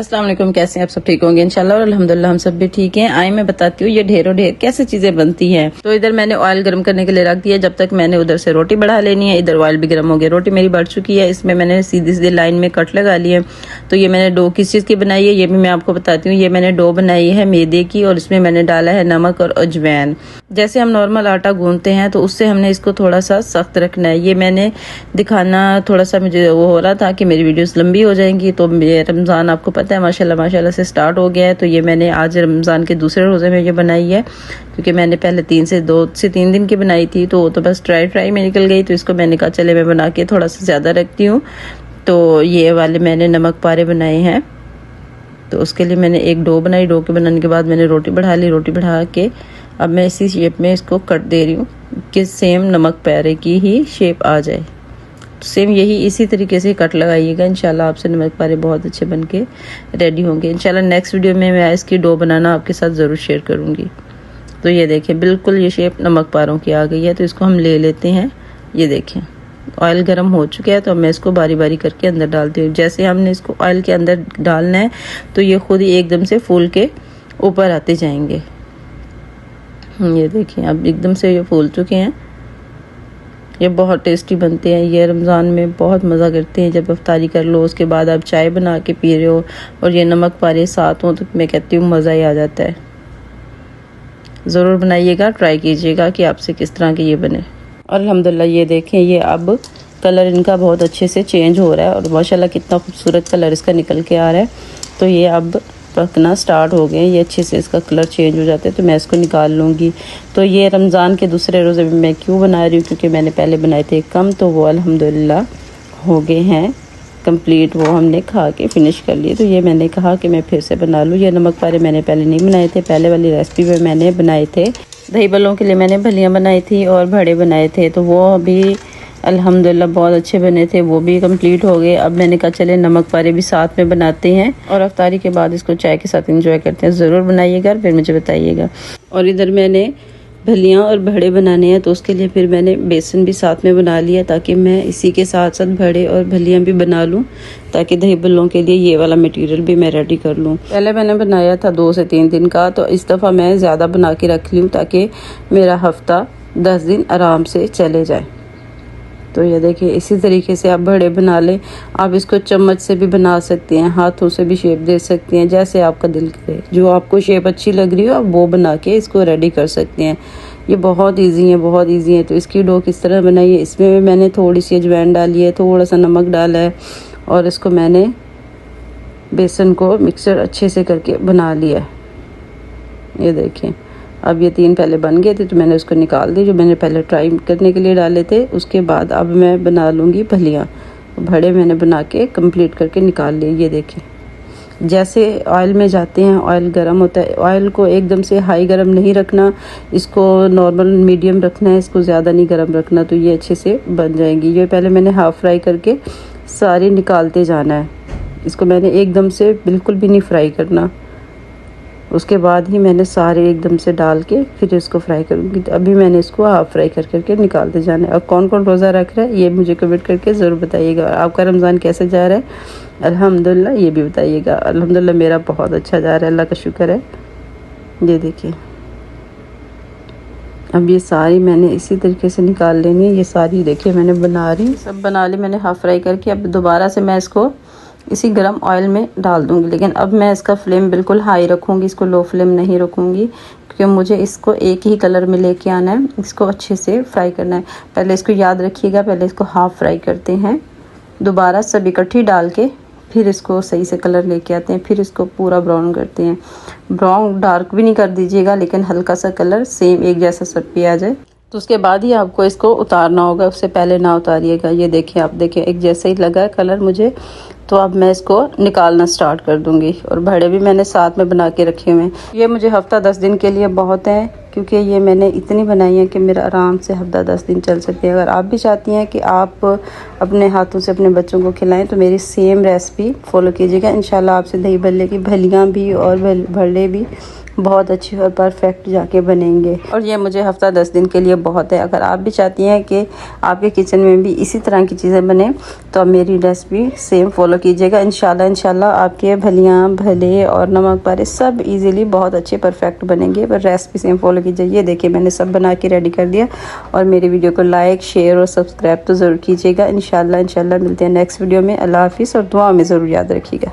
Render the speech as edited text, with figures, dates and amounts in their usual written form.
अस्सलाम वालेकुम, कैसे हैं आप सब? ठीक होंगे इंशाल्लाह और अल्हम्दुलिल्लाह हम सब भी ठीक हैं। आए मैं बताती हूँ ये ढेरों ढेर कैसे चीजें बनती हैं। तो इधर मैंने ऑयल गर्म करने के लिए रख दिया। जब तक मैंने उधर से रोटी बढ़ा लेनी है, इधर ऑयल भी गर्म हो गया। रोटी मेरी बढ़ चुकी है, इसमें मैंने सीधी सीधी लाइन में कट लगा लिए। तो ये मैंने डो किस चीज की बनाई है ये भी मैं आपको बताती हूँ। ये मैंने डो बनाई है मैदे की और इसमें मैंने डाला है नमक और अजवैन। जैसे हम नॉर्मल आटा गूंथते हैं तो उससे हमने इसको थोड़ा सा सख्त रखना है। ये मैंने दिखाना थोड़ा सा मुझे वो हो रहा था कि मेरी वीडियोस लंबी हो जाएंगी। तो रमजान आपको पता है माशाल्लाह से स्टार्ट हो गया है। तो ये मैंने आज रमजान के दूसरे रोजे में ये बनाई है, क्योंकि मैंने पहले 2 से 3 दिन की बनाई थी तो वो तो बस ट्राई में निकल गई। तो इसको मैंने कहा चले मैं बना के थोड़ा सा ज़्यादा रखती हूँ। तो ये वाले मैंने नमक पारे बनाए हैं। तो उसके लिए मैंने एक डो बनाई। डो के बनाने के बाद मैंने रोटी बढ़ा ली। रोटी बढ़ा के अब मैं इसी शेप में इसको कट दे रही हूँ कि सेम नमक पारे की ही शेप आ जाए। सेम यही इसी तरीके से कट लगाइएगा। इंशाल्लाह आपसे नमक पारे बहुत अच्छे बनके रेडी होंगे। इंशाल्लाह नेक्स्ट वीडियो में मैं इसकी डो बनाना आपके साथ ज़रूर शेयर करूँगी। तो ये देखें बिल्कुल ये शेप नमक पारों की आ गई है। तो इसको हम ले लेते हैं। ये देखें ऑयल गर्म हो चुका है तो मैं इसको बारी बारी करके अंदर डालती हूँ। जैसे हमने इसको ऑयल के अंदर डालना है तो ये खुद ही एकदम से फूल के ऊपर आते जाएंगे। ये देखिए अब एकदम से ये फूल चुके हैं। ये बहुत टेस्टी बनते हैं। ये रमज़ान में बहुत मज़ा करते हैं। जब इफ्तारी कर लो उसके बाद आप चाय बना के पी रहे हो और ये नमक पारे साथ हो तो मैं कहती हूँ मज़ा ही आ जाता है। ज़रूर बनाइएगा, ट्राई कीजिएगा कि आपसे किस तरह के ये बने। और अल्हम्दुलिल्लाह ये देखें ये अब कलर इनका बहुत अच्छे से चेंज हो रहा है और माशाल्लाह कितना खूबसूरत कलर इसका निकल के आ रहा है। तो ये अब पकना स्टार्ट हो गए। ये अच्छे से इसका कलर चेंज हो जाता है तो मैं इसको निकाल लूँगी। तो ये रमज़ान के दूसरे रोज़े में मैं क्यों बना रही हूँ, क्योंकि मैंने पहले बनाए थे कम तो वो अल्हम्दुलिल्लाह हो गए हैं कंप्लीट। वो हमने खा के फिनिश कर लिए। तो ये मैंने कहा कि मैं फिर से बना लूँ। ये नमक पारे मैंने पहले नहीं बनाए थे। पहले वाली रेसिपी में मैंने बनाए थे दही बल्लों के लिए मैंने भलियाँ बनाई थी और भड़े बनाए थे। तो वो भी अल्हम्दुलिल्लाह बहुत अच्छे बने थे, वो भी कंप्लीट हो गए। अब मैंने कहा चले नमक पारे भी साथ में बनाते हैं और अफ्तारी के बाद इसको चाय के साथ एंजॉय करते हैं। ज़रूर बनाइएगा फिर मुझे बताइएगा। और इधर मैंने भलियाँ और भड़े बनाने हैं तो उसके लिए फिर मैंने बेसन भी साथ में बना लिया ताकि मैं इसी के साथ साथ भड़े और भलियाँ भी बना लूँ, ताकि दही बल्लों के लिए ये वाला मटेरियल भी मैं रेडी कर लूँ। पहले मैंने बनाया था 2 से 3 दिन का, तो इस दफ़ा मैं ज़्यादा बना के रख लूँ ताकि मेरा हफ्ता 10 दिन आराम से चले जाए। तो ये देखिए इसी तरीके से आप बड़े बना लें। आप इसको चम्मच से भी बना सकते हैं, हाथों से भी शेप दे सकते हैं, जैसे आपका दिल करे। जो आपको शेप अच्छी लग रही हो आप वो बना के इसको रेडी कर सकते हैं। ये बहुत इजी है, बहुत इजी है। तो इसकी डो किस तरह बनाई है, इसमें मैंने थोड़ी सी अजवाइन डाली है, थोड़ा सा नमक डाला है और इसको मैंने बेसन को मिक्सर अच्छे से करके बना लिया है। ये देखिए अब ये 3 पहले बन गए थे तो मैंने उसको निकाल दी, जो मैंने पहले ट्राई करने के लिए डाले थे। उसके बाद अब मैं बना लूँगी भलियाँ। भड़े मैंने बना के कंप्लीट करके निकाल लिए। ये देखिए जैसे ऑयल में जाते हैं ऑयल गर्म होता है। ऑयल को एकदम से हाई गर्म नहीं रखना, इसको नॉर्मल मीडियम रखना है, इसको ज़्यादा नहीं गर्म रखना। तो ये अच्छे से बन जाएंगी। ये पहले मैंने हाफ़ फ्राई करके सारे निकालते जाना है। इसको मैंने एकदम से बिल्कुल भी नहीं फ्राई करना, उसके बाद ही मैंने सारे एकदम से डाल के फिर इसको फ्राई करूँगी। तो अभी मैंने इसको हाफ फ्राई कर करके निकालते जाना है। और कौन कौन रोज़ा रख रहा है ये मुझे कमेंट करके ज़रूर बताइएगा। आपका रमज़ान कैसे जा रहा है अल्हम्दुलिल्लाह ये भी बताइएगा। अल्हम्दुलिल्लाह मेरा बहुत अच्छा जा रहा है, अल्लाह का शुक्र है। ये देखिए अब ये सारी मैंने इसी तरीके से निकाल लेनी है। ये सारी देखिए मैंने बना रही सब बना ली मैंने हाफ फ्राई करके। अब दोबारा से मैं इसको इसी गरम ऑयल में डाल दूंगी, लेकिन अब मैं इसका फ्लेम बिल्कुल हाई रखूंगी, इसको लो फ्लेम नहीं रखूंगी, क्योंकि मुझे इसको एक ही कलर में लेके आना है। इसको अच्छे से फ्राई करना है। पहले इसको याद रखिएगा, पहले इसको हाफ फ्राई करते हैं, दोबारा सब इकट्ठी डाल के फिर इसको सही से कलर लेके आते हैं, फिर इसको पूरा ब्राउन करते हैं। ब्राउन डार्क भी नहीं कर दीजिएगा, लेकिन हल्का सा कलर सेम एक जैसा सब पे आ जाए। तो उसके बाद ही आपको इसको उतारना होगा, उससे पहले ना उतारिएगा। ये देखिए आप देखिए एक जैसा ही लगा है कलर मुझे। तो अब मैं इसको निकालना स्टार्ट कर दूंगी। और भड़े भी मैंने साथ में बना के रखे हुए हैं। ये मुझे हफ्ता 10 दिन के लिए बहुत है, क्योंकि ये मैंने इतनी बनाई है कि मेरा आराम से हफ्ता 10 दिन चल सकती है। अगर आप भी चाहती हैं कि आप अपने हाथों से अपने बच्चों को खिलाएं तो मेरी सेम रेसिपी फॉलो कीजिएगा। इंशाल्लाह आपसे दही बल्ले की भलियाँ भी और भड़े भी बहुत अच्छी और परफेक्ट जाके बनेंगे। और ये मुझे हफ्ता 10 दिन के लिए बहुत है। अगर आप भी चाहती हैं कि आपके किचन में भी इसी तरह की चीज़ें बने तो आप मेरी रेसिपी सेम फॉलो कीजिएगा। इंशाल्लाह आपके भलियाँ भले और नमक पारे सब इजीली बहुत अच्छे परफेक्ट बनेंगे। पर रेसिपी सेम फॉलो कीजिए। ये देखिए मैंने सब बना के रेडी कर दिया। और मेरी वीडियो को लाइक शेयर और सब्सक्राइब तो ज़रूर कीजिएगा। इंशाल्लाह मिलते हैं नेक्स्ट वीडियो में। अल्लाह हाफिज़ और दुआ में ज़रूर याद रखिएगा।